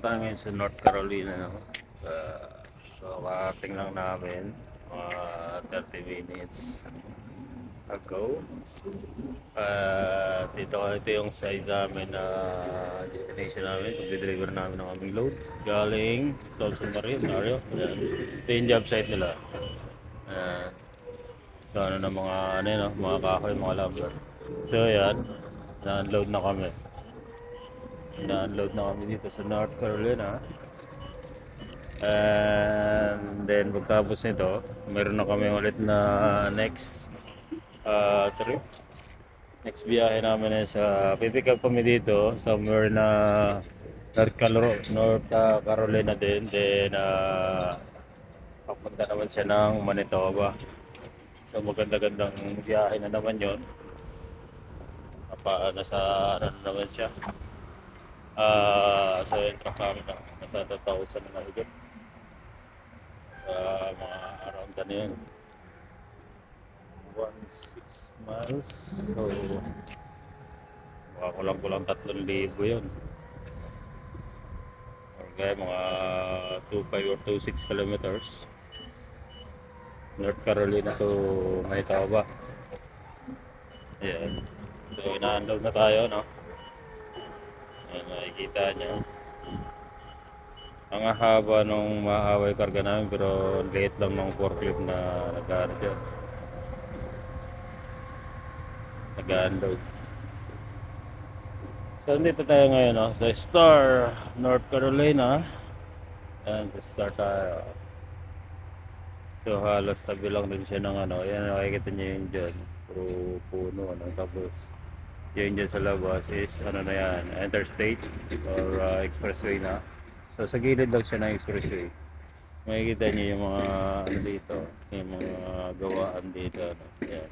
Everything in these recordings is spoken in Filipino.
tayo ngayon sa North Carolina, no? So karating lang namin mga 30 minutes ago. Ito yung side namin na destination namin. Pag-deliver namin ng aming load galing Solson Mario. Ayan. Ito yung job site nila. Ayan. So ano na mga ano yun, no? Mga kahoy, mga lumber. So ayan, na-unload na kami. Na-unload na kami dito sa North Carolina. And then pagtapos nito, meron na kami ulit na next trip. Next biyahe namin ay pipick up kami dito somewhere na North Carolina din. Then papunta naman siya ng Manitoba. So maganda-gandang biyahe na naman yon. Nasa ano na naman siya. Sa truck namin na nasa 2,000 na higit. Sa mga around na yun. 16 miles. So kulang 3,000 yun. Okay, mga 2.5 or 2.6 kilometers. North Carolina to Manitoba. Ayan. So ina-unload na tayo, no? Ayan, makikita nyo. Ang haba nung maaway karga namin, pero late lang ng forklift na nag-unload. So dito tayo ngayon, no? Sa Star, North Carolina. Ayan, Star tayo. So halos tabi lang din siya ng ano. Ayan, nakikita nyo yun dyan. Puro puno, ano. Tapos yun dyan sa labas is ano na yan, interstate or expressway na. So sa gilid lang siya ng expressway. Makikita nyo yung mga ano dito, yung mga gawaan dito, ano. Ayan.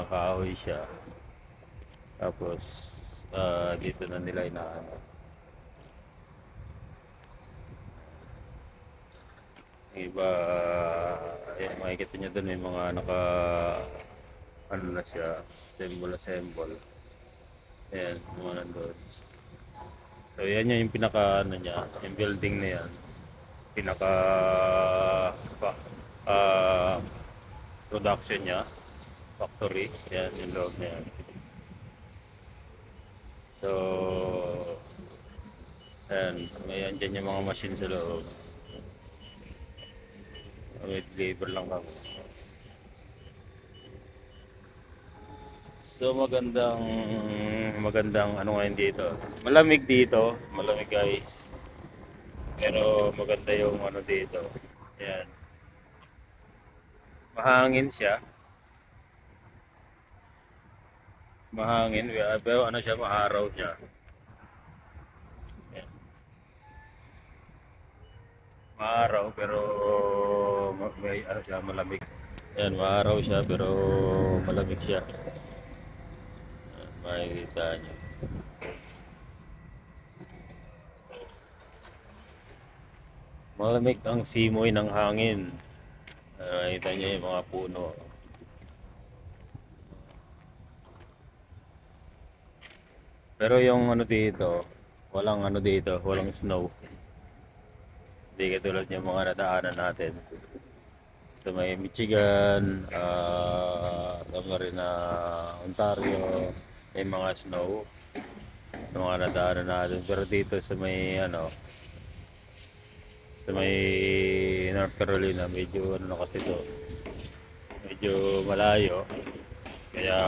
Kahoy siya. Tapos dito na nila inaano. Iba, ayan, makikita nyo doon may mga ano na siya, symbol. Ayan, mga nandun. So yan yung pinaka ano niya, yung building na yan. Pinaka production niya, factory. Yan yung loob na yan. So ayan, may andyan yung mga machine sa loob. May labor lang kami. So magandang ano ngayon dito. Malamig dito, malamig guys. Pero maganda yung ano dito. Ayan. Mahangin siya. Mahangin, pero ano siya, maaraw siya. Ayan. Maaraw pero may ano siya, malamig. Ayan, maaraw siya pero malamig siya. Makikita nyo. Malamig ang simoy ng hangin. Makikita nyo yung mga puno. Pero yung ano dito, walang snow. Hindi katulad yung mga nadaanan natin. Sa may Michigan, sa Marina, Ontario, may mga snow. Yung mga nadaanan natin. Pero dito sa may sa may North Carolina, medyo ano kasi to, medyo malayo. Kaya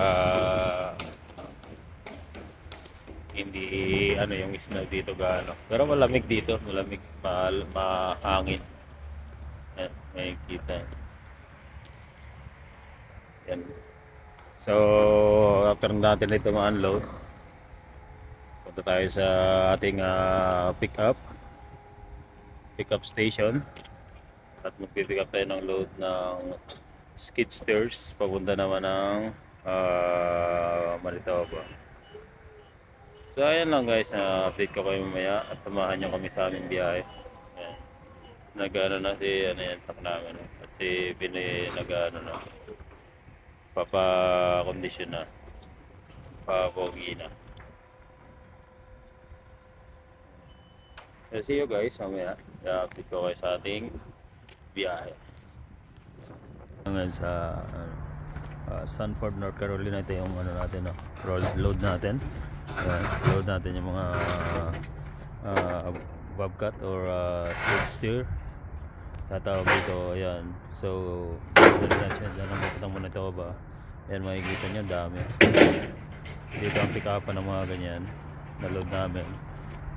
hindi ano yung snow dito gaano. Pero malamig dito, malamig, mahangin. Yan, may kita. Yan. So, after natin ito ma-unload, punta tayo sa ating pick up station. At magpipick up tayo ng load ng skid steers papunta naman ng Manitoba. So ayan lang guys, update ko kayo mamaya at samahan nyo kami sa aming biyahe. Ayan. Nag-ano na si ano yan, truck namin. At si Pinoy nag-ano na, papa-condition na. Papogi na. So, see you guys mamaya. I-update ko kayo sa ating biyahe. Ngayon sa Sanford, North Carolina, ito yung ano natin, no? Load natin. Ayan, load natin yung mga bobcat or slip steer. Tatawag dito, ayan. So, dyan ang papunta muna ito ba? Ayan, makikita nyo, dami. Dito ang pick up ng mga ganyan na load namin.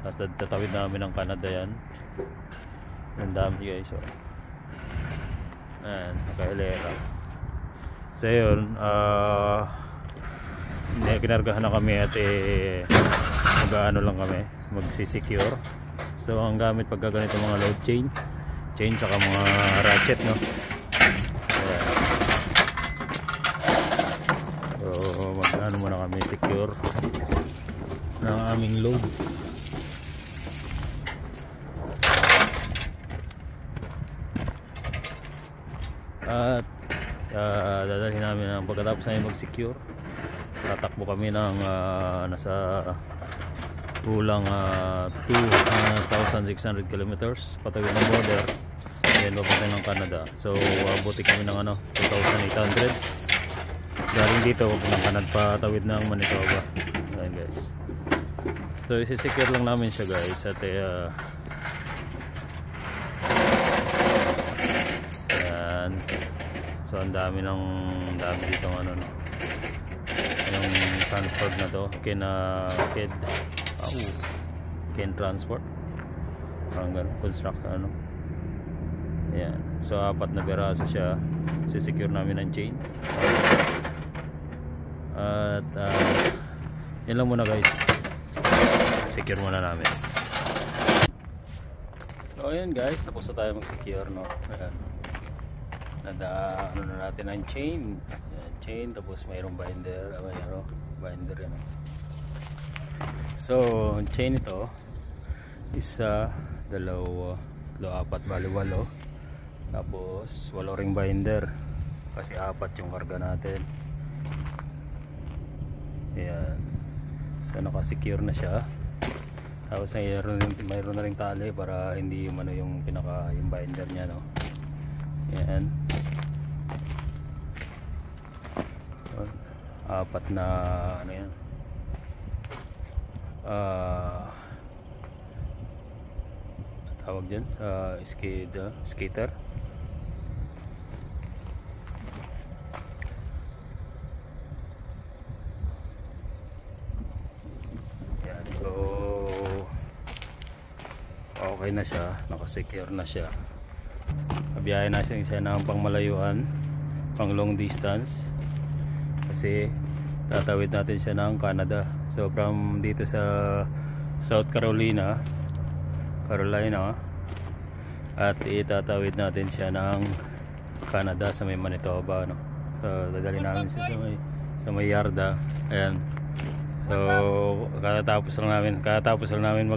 Tapos tatawid namin ng Canada yan. Ang dami guys. So, ayan, nakahilera. So yun, kinargahan na kami at mag-ano lang kami, magsisecure. So ang gamit pagka ganito mga load chain saka mga ratchet, no? Ayan. So mag-ano muna kami, secure ng aming load. At dadalhin namin ang pagkatapos namin mag-secure, tatakbo kami ng nasa kulang 2,600 kilometers patawid ng border, then papunta ng Canada. So abuti kami ng 2,800 galing dito ng Canada patawid ng Manitoba. Ayan guys, so isi-secure lang namin siya guys at so ang dami dito ng yung Sanford na to, Ken Transport, parang ganun, construct ayan. So 4 na peraso siya, sisecure namin ng chain at yun lang muna guys, secure muna namin. So ayan guys, tapos na tayo mag-secure, no? Ayan, ano na natin ang chain. Ayan, chain, tapos mayroong binder, binder yan. So ang chain ito isa, dalawa, apat, bali 8, tapos 8 ring binder kasi 4 yung karga natin. Ayan, so naka-secure na siya. Tapos mayroon na ring tali para hindi yung yung binder niya, no? Ayan, 4 na yan, tawag dyan sa skater. Yan, so okay na siya, nakasecure na siya. Kabiyahe na siya ng pangmalayuan, pang long distance, kasi tatawid natin siya ng Canada. So from dito sa South Carolina at itatawid natin siya ng Canada sa may Manitoba, no? So dadali namin siya sa may yarda. Ayan, so katapos lang namin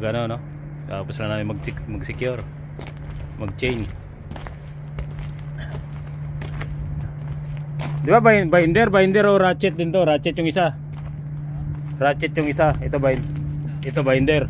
mag-secure, mag-chain. Di ba binder o ratchet din to? Ratchet yung isa. Ito binder.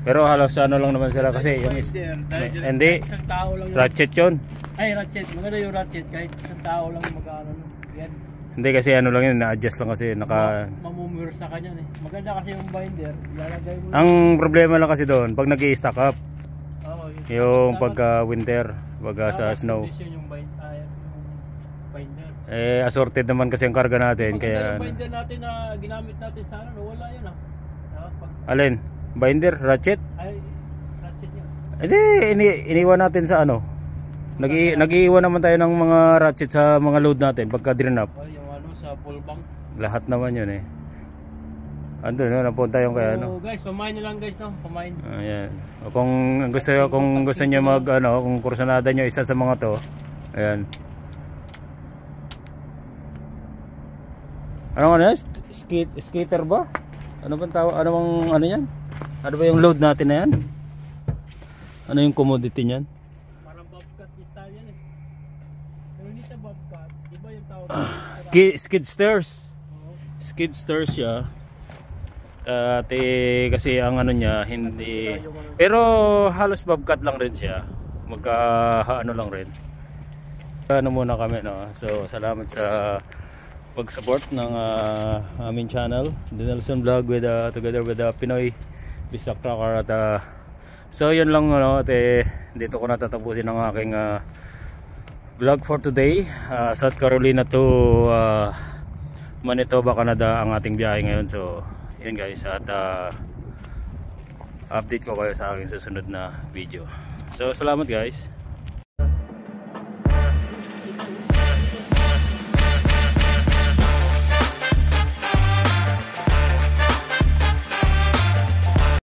Pero halos lang naman sila kasi yung hindi isang tao lang ratchet yun. Ay, ratchet. Maganda yung ratchet kahit isang tao lang mag-ano yan. Hindi kasi lang yun, na-adjust lang kasi mamumure sa kanya eh. Maganda kasi yung binder, ilalagay mo. Ang problema lang kasi doon pag nag-i-stack up. Yung pagka winter, pagka sa snow. Yung binder. Assorted naman kasi ang karga natin, kaya yung binder natin na ginamit natin sa wala yun Alin? Binder, ratchet? Ay, ratchet yun. Hindi, iniwan natin sa nag-iiwan naman tayo ng mga ratchet sa mga load natin pagka drinap. Yung sa full bank. Lahat naman yun eh. Andun, napunta yung kaya guys, pamain nyo lang guys, no? Pamain. Ayan. Kung gusto niyo kung kursunada nyo isa sa mga to, ayan. Ano yan? Skater ba? Ano bang tawag? Ano yan? Ano ba yung load natin na yan? Ano yung commodity niyan? Parang bobcat style yan eh. Pero hindi sa bobcat, iba yung tawag. Skid steers. skid steer siya. Kasi ang ano niya hindi, pero halos bobcat lang rin siya, magka ano lang rin. Ano muna kami, no? So salamat sa pag-support ng aming channel, The Nelson Vlog, with together with Pinoy Bisdak Trucker. At so yun lang, no? At dito ko natatapusin ang aking vlog for today. South Carolina to Manitoba, Canada ang ating biyahe ngayon. So yun guys, at update ko kayo sa aking susunod na video. So salamat guys.